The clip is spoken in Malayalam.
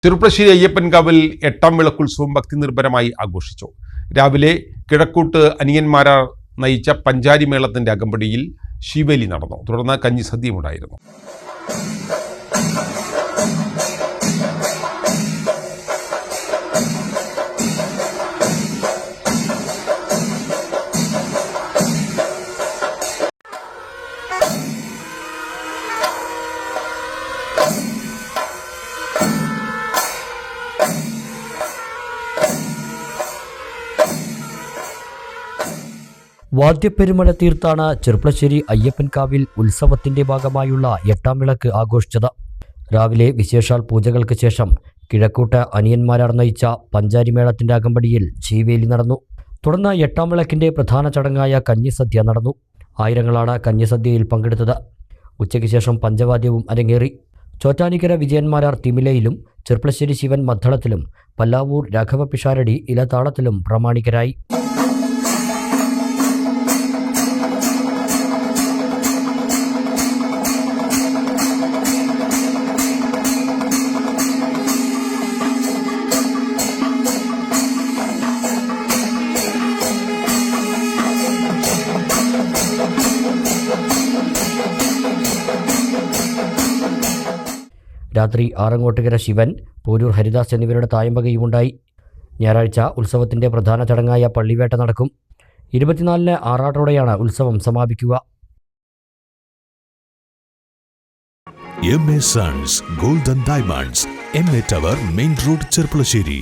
ചെറുപ്പശ്ശേരി അയ്യപ്പൻകാവിൽ എട്ടാം വിളക്കുത്സവം ഭക്തിനിർഭരമായി ആഘോഷിച്ചു. രാവിലെ കിഴക്കൂട്ട് അനിയന്മാരാർ നയിച്ച പഞ്ചാരി മേളത്തിന്റെ അകമ്പടിയിൽ ശിവേലി നടന്നു. തുടർന്ന് കഞ്ഞിസദ്യയുണ്ടായിരുന്നു. വാദ്യപ്പെരുമഴ തീർത്താണ് ചെറുപ്പശ്ശേരി അയ്യപ്പൻകാവിൽ ഉത്സവത്തിന്റെ ഭാഗമായുള്ള എട്ടാം വിളക്ക് ആഘോഷിച്ചത്. രാവിലെ വിശേഷാൽ പൂജകൾക്ക് ശേഷം കിഴക്കൂട്ട് അനിയന്മാരാർ നയിച്ച പഞ്ചാരിമേളത്തിന്റെ അകമ്പടിയിൽ ശീവേലി നടന്നു. തുടർന്ന് എട്ടാം വിളക്കിന്റെ പ്രധാന ചടങ്ങായ കഞ്ഞിസദ്യ നടന്നു. ആയിരങ്ങളാണ് കഞ്ഞിസദ്യയിൽ പങ്കെടുത്തത്. ഉച്ചയ്ക്ക് ശേഷം പഞ്ചവാദ്യവും അരങ്ങേറി. ചോറ്റാനിക്കര വിജയന്മാരാർ തിമിലയിലും ചെറുപ്പശ്ശേരി ശിവൻ മദ്ദളത്തിലും പല്ലാവൂർ രാഘവ പിഷാരടി ഇലതാളത്തിലും പ്രാമാണികരായി. രാത്രി ആറങ്ങോട്ടുകര ശിവൻ, പോരൂർ ഹരിദാസ് എന്നിവരുടെ തായമ്പകയുമുണ്ടായി. ഞായറാഴ്ച ഉത്സവത്തിന്റെ പ്രധാന ചടങ്ങായ പള്ളിവേട്ട നടക്കും. 24-ന് ആറാട്ടോടെയാണ് ഉത്സവം സമാപിക്കുക. MA Sons Gold and Diamonds, MA Tower, Main Road, Cherpulassery.